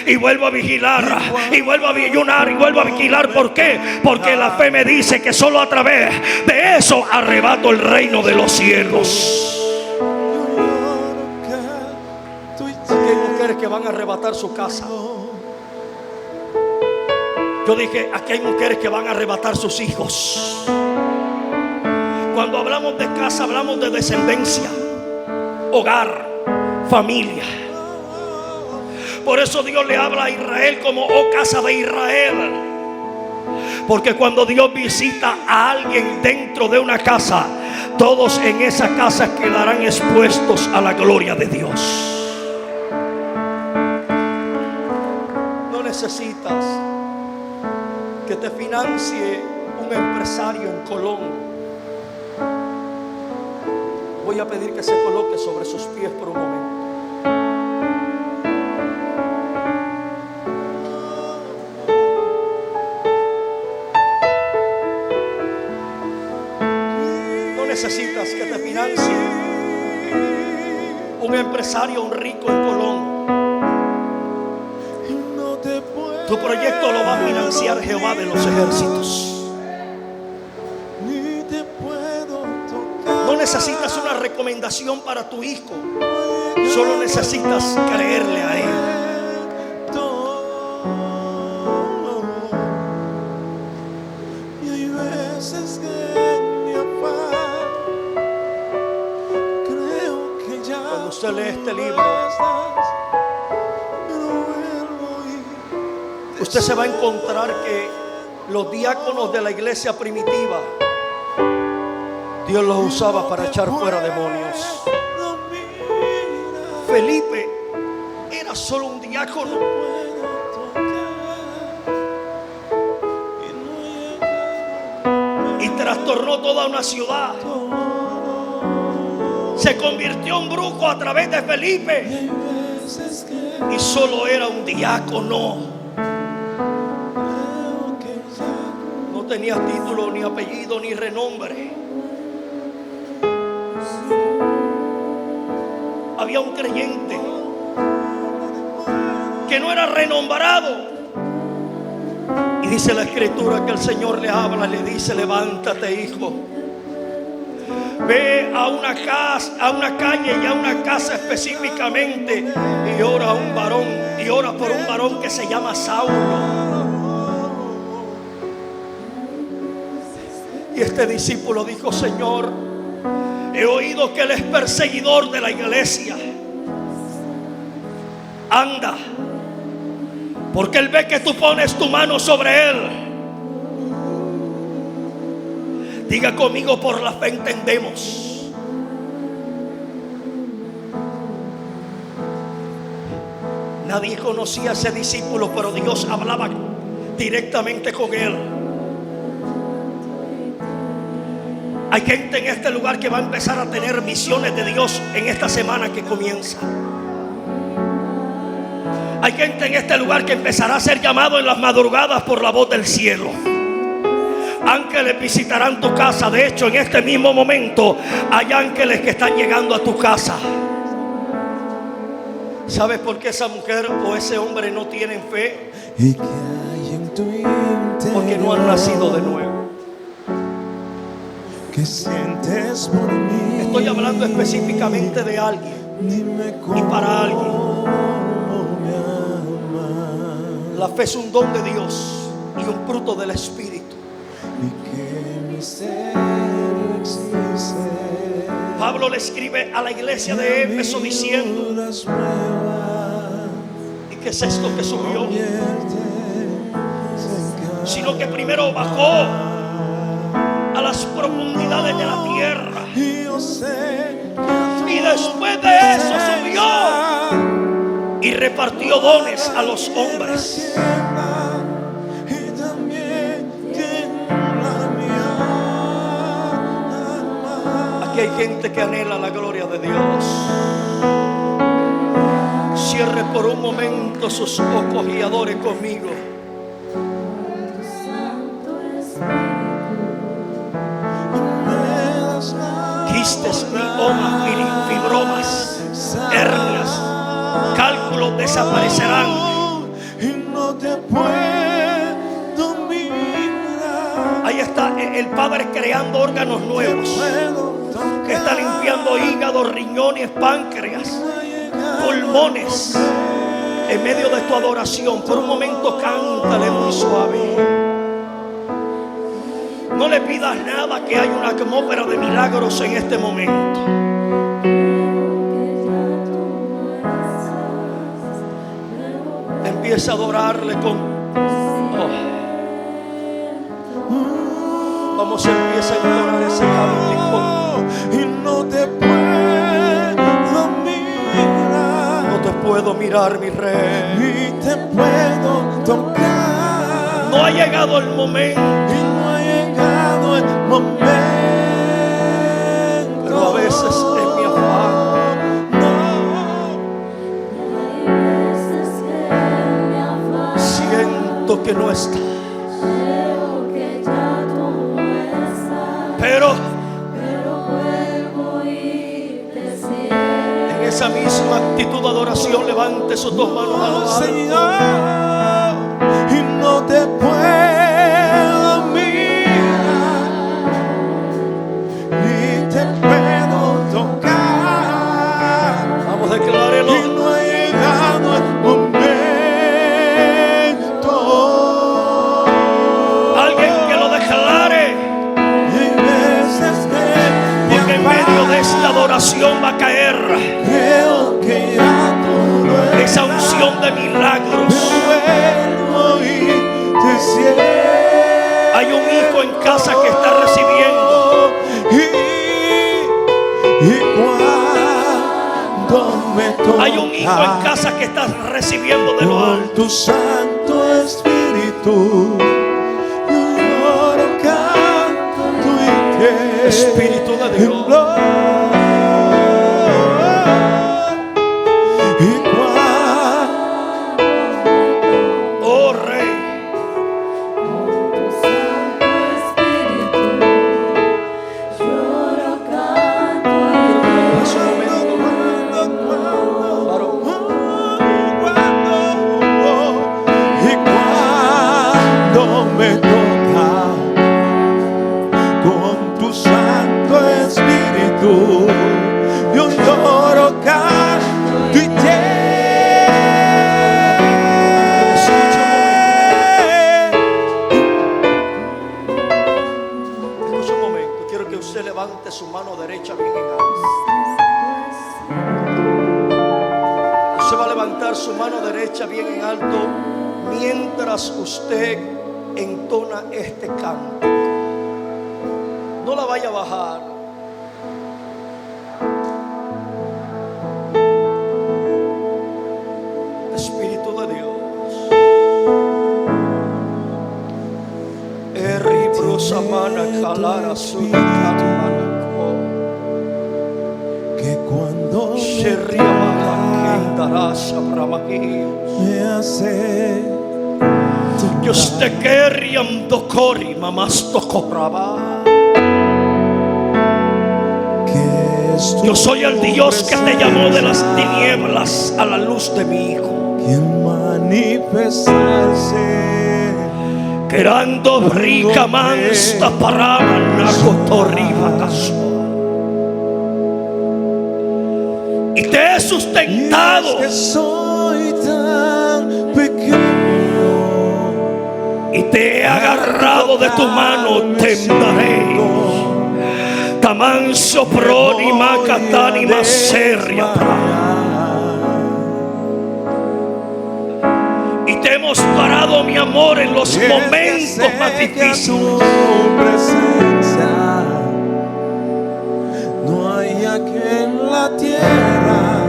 Y vuelvo a vigilar, y vuelvo a ayunar, y vuelvo a vigilar. ¿Por qué? Porque la fe me dice que solo a través de eso arrebato el reino de los cielos. Aquí hay mujeres que van a arrebatar su casa. Yo dije, aquí hay mujeres que van a arrebatar sus hijos. Cuando hablamos de casa, hablamos de descendencia, hogar, familia. Por eso Dios le habla a Israel como: oh casa de Israel. Porque cuando Dios visita a alguien dentro de una casa, todos en esa casa quedarán expuestos a la gloria de Dios. No necesitas que te financie un empresario en Colón. Voy a pedir que se coloque sobre sus pies por un momento. Necesitas que te financie un empresario, un rico en Colón. Tu proyecto lo va a financiar Jehová de los ejércitos. No necesitas una recomendación para tu hijo, solo necesitas creerle a él. Usted lee este libro, usted se va a encontrar que los diáconos de la iglesia primitiva, Dios los usaba para echar fuera demonios. Felipe era solo un diácono, trastornó toda una ciudad. Se convirtió en brujo a través de Felipe. Y solo era un diácono. No tenía título, ni apellido, ni renombre. Había un creyente que no era renombrado. Y dice la escritura que el Señor le habla, le dice: levántate, hijo. Ve a una casa, a una calle y a una casa específicamente, y ora a un varón, y ora por un varón que se llama Saulo. Y este discípulo dijo: Señor, he oído que él es perseguidor de la iglesia. Anda, porque él ve que tú pones tu mano sobre él. Diga conmigo: por la fe entendemos. Nadie conocía a ese discípulo, pero Dios hablaba directamente con él. Hay gente en este lugar que va a empezar a tener visiones de Dios en esta semana que comienza. Hay gente en este lugar que empezará a ser llamado en las madrugadas por la voz del cielo. Ángeles visitarán tu casa. De hecho, en este mismo momento hay ángeles que están llegando a tu casa. ¿Sabes por qué esa mujer o ese hombre no tienen fe? Porque no han nacido de nuevo. Estoy hablando específicamente de alguien y para alguien. La fe es un don de Dios y un fruto del Espíritu. Pablo le escribe a la iglesia de Éfeso diciendo: ¿y qué es esto que subió? Sino que primero bajó a las profundidades de la tierra y después de eso subió y repartió dones a los hombres. Aquí hay gente que anhela la gloria de Dios. Cierre por un momento sus ojos y adore conmigo. Quistes, miomas, fibromas, hernias, cálculos desaparecerán. Ahí está el Padre creando órganos nuevos. Está limpiando hígado, riñones, páncreas, pulmones. En medio de tu adoración, por un momento cántale muy suave. No le pidas nada, que hay una atmósfera de milagros en este momento. Empieza a adorarle con... Vamos, empieza a adorar ese cántico. Y no te puedo mirar, mi rey. Ni te puedo tocar. No ha llegado el momento. Pero a veces en mi afán siento que no estás. Pero en esa misma actitud de adoración, levante sus dos manos a lo alto. Y no te puedo mirar, ni te puedo tocar. Vamos a declararlo. Y no ha llegado el momento. Alguien que lo declare. Y hay veces que Porque en medio de esta adoración va a caer creo que ya tú no esa unción de milagros. Hay un hijo en casa que está recibiendo. Hay un hijo en casa que está recibiendo de lo alto. Tu Santo Espíritu, yo lloro, canto y Espíritu de Dios. tembló. Y Oh Rey, cuando me toca con tu Santo Espíritu, yo lloro, canto y escucha un momento. Quiero que usted levante su mano derecha bien en alto. Usted va a levantar su mano derecha bien en alto mientras usted entona este canto. No la vaya a bajar. Espíritu de Dios. Eribrosamana kalara sunakamana. que cuando me hace Dios te querían docori mamás tocoraba. Yo soy el Dios que te llamó de las tinieblas a la luz de mi Hijo. quien manifestarse Querando rica mansta parama nacotorriba casual. Y te he sustentado que soy tan pequeño y te he agarrado de tu mano, temblaré. Tamanso proni macatani maseria. Y te he mostrado mi amor en los momentos más difíciles. Tu presencia no hay aquí en la tierra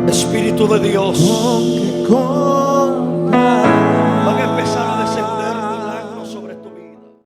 Espíritu de Dios, con